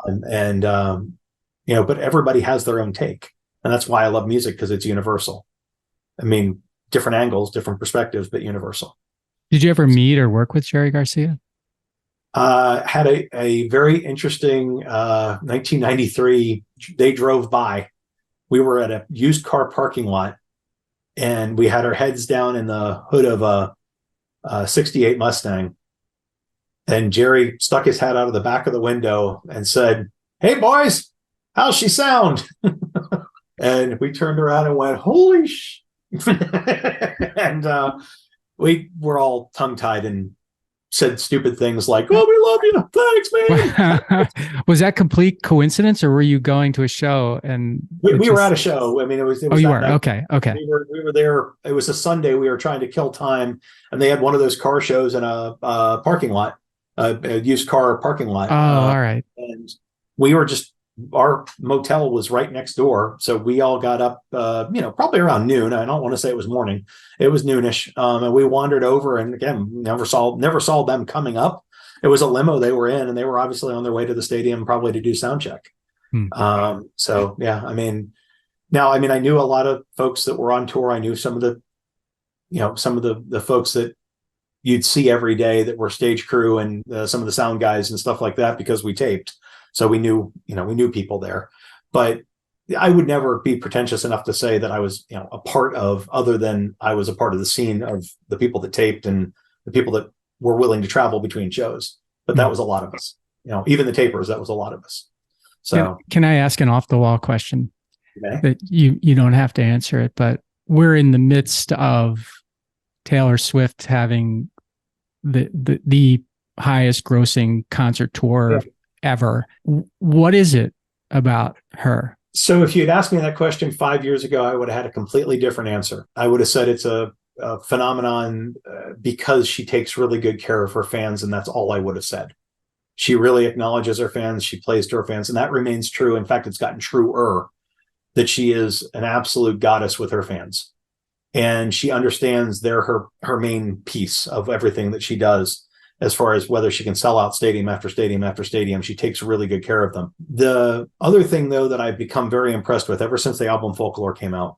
everybody has their own take. And that's why I love music, because it's universal. I mean, different angles, different perspectives, but universal. Did you ever meet or work with Jerry Garcia? Had a very interesting 1993. They drove by. We were at a used car parking lot, and we had our heads down in the hood of a 68 Mustang. And Jerry stuck his head out of the back of the window and said, "Hey boys, how's she sound?" And we turned around and went, "Holy sh!" And we were all tongue-tied and said stupid things like, "Oh, we love you. Thanks, man." Was that complete coincidence, or were you going to a show? And we were at a show. I mean, it was oh, you were? Okay. We were there. It was a Sunday. We were trying to kill time, and they had one of those car shows in a parking lot, a used car parking lot. Oh, all right. And we were our motel was right next door, so we all got up, probably around noon. I don't want to say it was morning; it was noonish, and we wandered over. And again, never saw them coming up. It was a limo they were in, and they were obviously on their way to the stadium, probably to do sound check. So yeah, I mean, I knew a lot of folks that were on tour. I knew some of the folks that you'd see every day that were stage crew and some of the sound guys and stuff like that, because we taped. So we knew people there, but I would never be pretentious enough to say that I was, a part of, other than I was a part of the scene of the people that taped and the people that were willing to travel between shows. But that was a lot of us, even the tapers, that was a lot of us. So can I ask an off the wall question that you don't have to answer it, but we're in the midst of Taylor Swift having the highest grossing concert tour ever. What is it about her? So if you had asked me that question 5 years ago, I would have had a completely different answer. I would have said it's a phenomenon because she takes really good care of her fans, and that's all I would have said. She really acknowledges her fans. She plays to her fans, and that remains true. In fact, it's gotten truer that she is an absolute goddess with her fans, and she understands they're her main piece of everything that she does. As far as whether she can sell out stadium after stadium after stadium, she takes really good care of them. The other thing, though, that I've become very impressed with ever since the album Folklore came out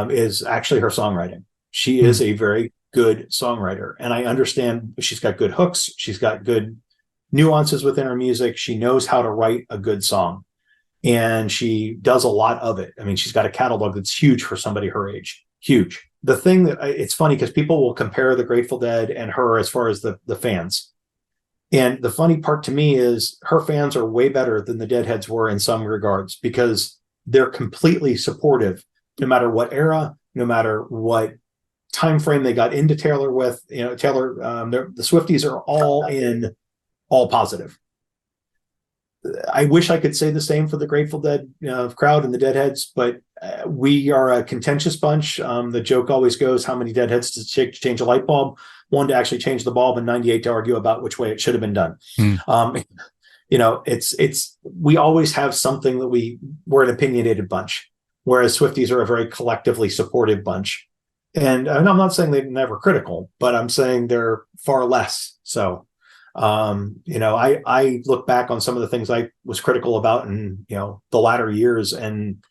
is actually her songwriting. She is a very good songwriter, and I understand she's got good hooks. She's got good nuances within her music. She knows how to write a good song, and she does a lot of it. I mean, she's got a catalog that's huge for somebody her age. Huge. The thing that it's funny because people will compare the Grateful Dead and her as far as the fans. And the funny part to me is her fans are way better than the Deadheads were in some regards, because they're completely supportive, no matter what era, no matter what time frame they got into Taylor with. Taylor, the Swifties are all positive. I wish I could say the same for the Grateful Dead crowd and the Deadheads, but we are a contentious bunch. The joke always goes, how many Deadheads to change a light bulb? One to actually change the bulb, and 98 to argue about which way it should have been done. We always have something that we're an opinionated bunch, whereas Swifties are a very collectively supportive bunch. And I'm not saying they're never critical, but I'm saying they're far less so. I look back on some of the things I was critical about in, the latter years, and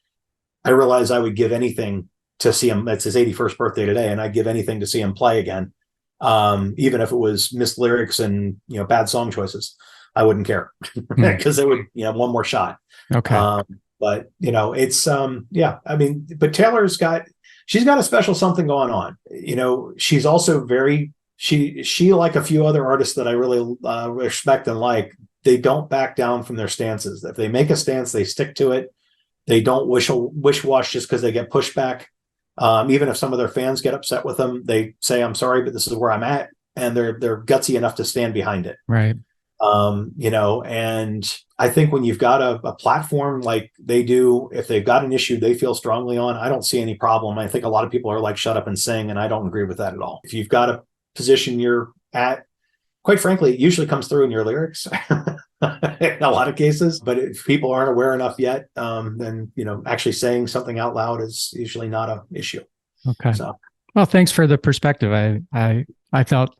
I realized I would give anything to see him. It's his 81st birthday today, and I'd give anything to see him play again. Even if it was missed lyrics and, bad song choices, I wouldn't care because it would, one more shot. Okay. But it's, but she's got a special something going on. She's also she like a few other artists that I really respect and like, they don't back down from their stances. If they make a stance, they stick to it. They don't wish-wash just because they get pushback. Even if some of their fans get upset with them, they say, I'm sorry, but this is where I'm at. And they're gutsy enough to stand behind it. Right. And I think when you've got a platform like they do, if they've got an issue they feel strongly on, I don't see any problem. I think a lot of people are like, shut up and sing, and I don't agree with that at all. If you've got a position you're at, quite frankly, it usually comes through in your lyrics in a lot of cases. But if people aren't aware enough yet, then, actually saying something out loud is usually not an issue. Okay. So, well, thanks for the perspective. I felt,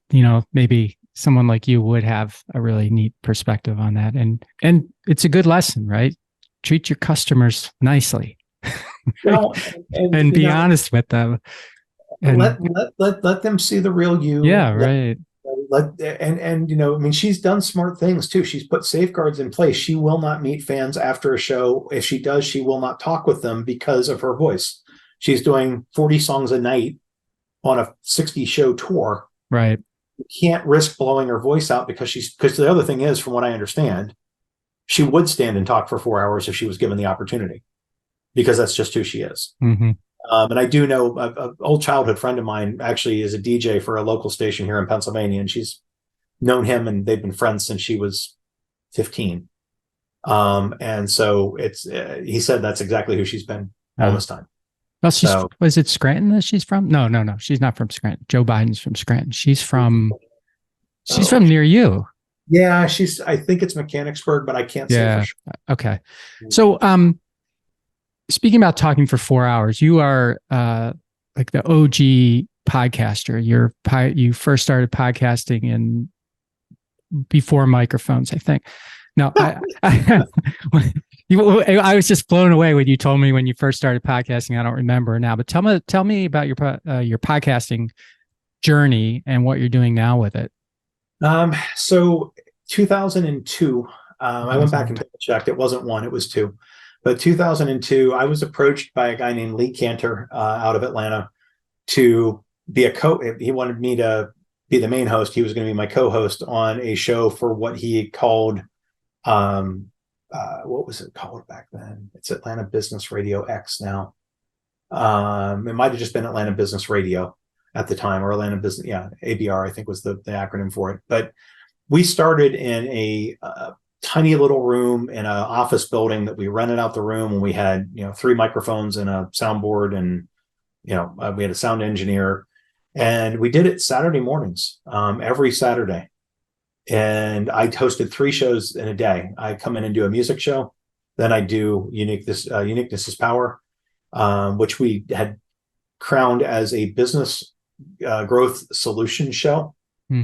maybe someone like you would have a really neat perspective on that. And it's a good lesson, right? Treat your customers nicely. And be honest with them. And let them see the real you. Yeah, right. She's done smart things too. She's put safeguards in place. She will not meet fans after a show. If she does, she will not talk with them because of her voice. She's doing 40 songs a night on a 60 show tour. Right. You can't risk blowing her voice out because the other thing is, from what I understand, she would stand and talk for 4 hours if she was given the opportunity, because that's just who she is. Mm-hmm. And I do know an old childhood friend of mine actually is a DJ for a local station here in Pennsylvania, and she's known him and they've been friends since she was 15. And so he said that's exactly who she's been all this time. Well, was it Scranton that she's from? No. She's not from Scranton. Joe Biden's from Scranton. She's from near you. Yeah, I think it's Mechanicsburg, but I can't say for sure. Okay. So, speaking about talking for 4 hours, you are like the OG podcaster. You first started podcasting before microphones, I think. No, I was just blown away when you told me when you first started podcasting. I don't remember now, but tell me about your podcasting journey and what you're doing now with it. So 2002, I went back and checked. It wasn't one, it was two. But 2002, I was approached by a guy named Lee Cantor out of Atlanta to be he wanted me to be the main host. He was going to be my co-host on a show for what he called, what was it called back then? It's Atlanta Business Radio X now. It might have just been Atlanta Business Radio at the time, or Atlanta Business, ABR, I think was the acronym for it. But we started in a tiny little room in an office building that we rented out the room, and we had 3 microphones and a soundboard, and we had a sound engineer, and we did it Saturday mornings, every Saturday. And I hosted 3 shows in a day. I come in and do a music show, then I do Uniqueness is Power, which we had crowned as a business growth solution show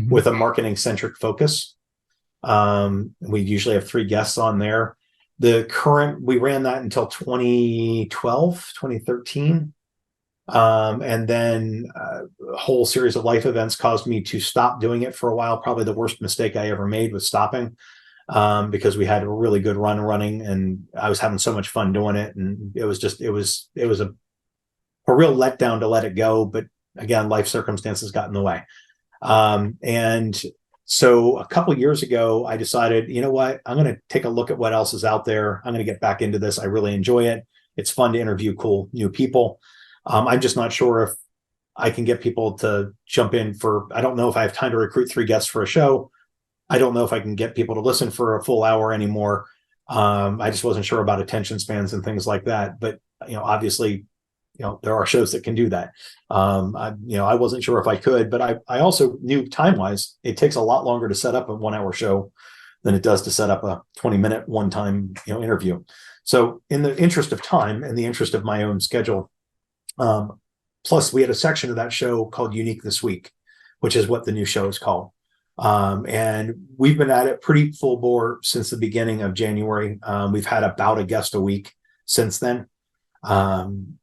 with a marketing centric focus. We usually have 3 guests on there. We ran that until 2013. And then a whole series of life events caused me to stop doing it for a while. Probably the worst mistake I ever made was stopping, because we had a really good run running and I was having so much fun doing it. And it was a real letdown to let it go. But again, life circumstances got in the way. And so a couple of years ago, I decided, you know what, I'm going to take a look at what else is out there. I'm going to get back into this. I really enjoy it. It's fun to interview cool new people. I'm just not sure if I can get people to jump in I don't know if I have time to recruit 3 guests for a show. I don't know if I can get people to listen for a full hour anymore. I just wasn't sure about attention spans and things like that. But, obviously, there are shows that can do that. I wasn't sure if I could, but I also knew time-wise, it takes a lot longer to set up a 1-hour show than it does to set up a 20-minute one-time, interview. So in the interest of time and the interest of my own schedule, plus we had a section of that show called Unique This Week, which is what the new show is called. And we've been at it pretty full bore since the beginning of January. We've had about a guest a week since then. And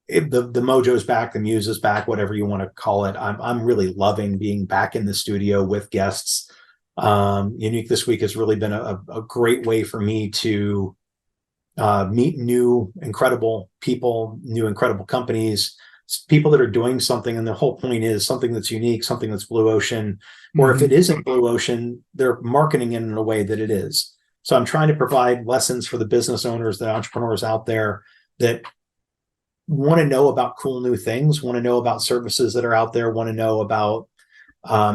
the mojo's back, the muse is back, whatever you want to call it. I'm really loving being back in the studio with guests. Unique This Week has really been a great way for me to meet new incredible people, new incredible companies, people that are doing something, and the whole point is something that's unique, something that's blue ocean, or if it isn't blue ocean, they're marketing it in a way that it is. So I'm trying to provide lessons for the business owners, the entrepreneurs out there that want to know about cool new things, want to know about services that are out there, want to know about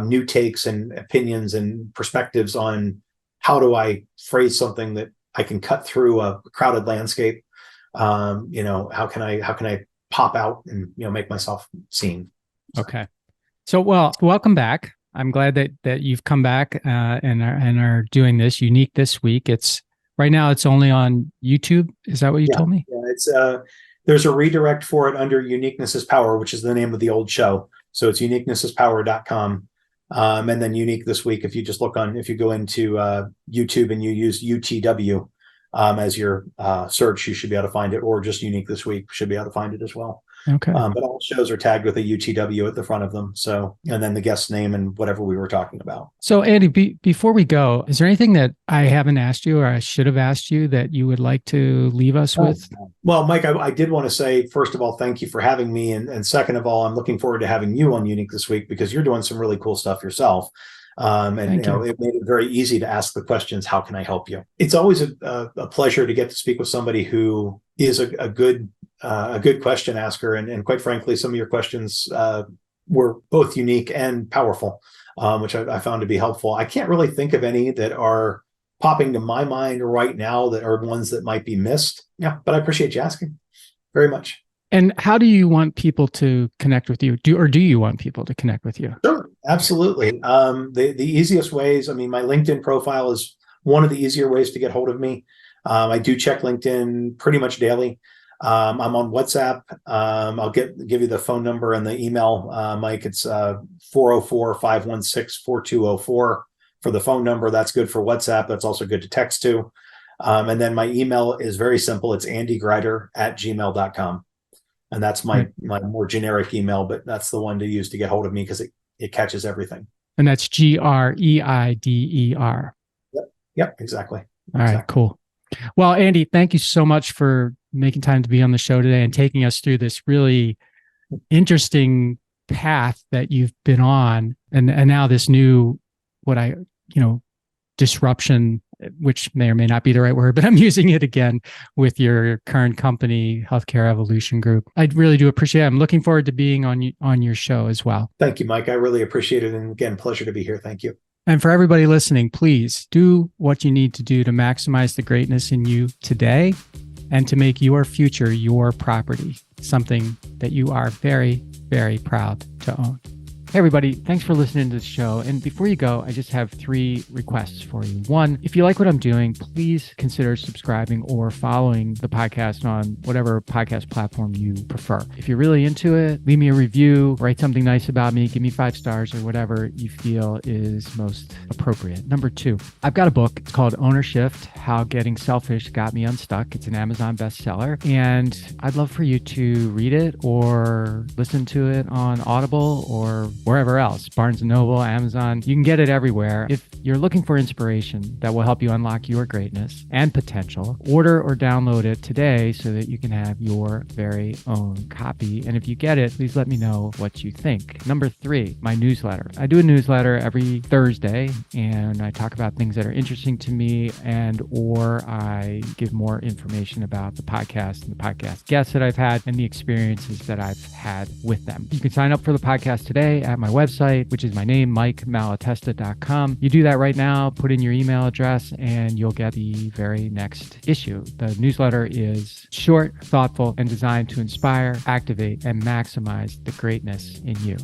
new takes and opinions and perspectives on how do I phrase something that I can cut through a crowded landscape. How can I pop out and make myself seen? Okay. So, well, welcome back. I'm glad that you've come back and are doing this unique this week. It's right now. It's only on YouTube. Is that what you told me? Yeah, it's there's a redirect for it under Uniqueness is Power, which is the name of the old show. So it's uniquenessispower.com. And then Unique This Week, if you go into YouTube and you use UTW as your search, you should be able to find it, or just Unique This Week should be able to find it as well. Okay. But all shows are tagged with a UTW at the front of them. So, and then the guest name and whatever we were talking about. So Andy, before we go, is there anything that I haven't asked you or I should have asked you that you would like to leave us with? Well, Mike, I did want to say, first of all, thank you for having me. And second of all, I'm looking forward to having you on Unique This Week, because you're doing some really cool stuff yourself. It made it very easy to ask the questions, how can I help you? It's always a pleasure to get to speak with somebody who is a good question asker. And quite frankly, some of your questions were both unique and powerful, which I found to be helpful. I can't really think of any that are popping to my mind right now that are ones that might be missed. Yeah, but I appreciate you asking very much. And how do you want people to connect with you? Do you want people to connect with you? Sure, absolutely. The easiest ways, my LinkedIn profile is one of the easier ways to get hold of me. I do check LinkedIn pretty much daily. I'm on WhatsApp. I'll give you the phone number and the email, Mike. It's 404-516-4204 for the phone number. That's good for WhatsApp. That's also good to text to. And then my email is very simple. It's andygreider@gmail.com. And that's my more generic email, but that's the one to use to get hold of me, because it catches everything. And that's GREIDER. Yep, exactly. All right, cool. Well, Andy, thank you so much for making time to be on the show today and taking us through this really interesting path that you've been on, and now this new, disruption, which may or may not be the right word, but I'm using it again with your current company, Healthcare Evolution Group. I really do appreciate it. I'm looking forward to being on your show as well. Thank you, Mike. I really appreciate it. And again, pleasure to be here. Thank you. And for everybody listening, please do what you need to do to maximize the greatness in you today and to make your future your property, something that you are very, very proud to own. Hey, everybody. Thanks for listening to the show. And before you go, I just have 3 requests for you. 1, if you like what I'm doing, please consider subscribing or following the podcast on whatever podcast platform you prefer. If you're really into it, leave me a review, write something nice about me, give me 5 stars or whatever you feel is most appropriate. Number 2, I've got a book. It's called Owner Shift: How Getting Selfish Got Me Unstuck. It's an Amazon bestseller. And I'd love for you to read it or listen to it on Audible or wherever else, Barnes & Noble, Amazon. You can get it everywhere. If you're looking for inspiration that will help you unlock your greatness and potential, order or download it today so that you can have your very own copy. And if you get it, please let me know what you think. Number 3, my newsletter. I do a newsletter every Thursday, and I talk about things that are interesting to me, or I give more information about the podcast and the podcast guests that I've had and the experiences that I've had with them. You can sign up for the podcast today at my website, which is my name, MikeMalatesta.com. You do that right now, put in your email address, and you'll get the very next issue. The newsletter is short, thoughtful, and designed to inspire, activate, and maximize the greatness in you.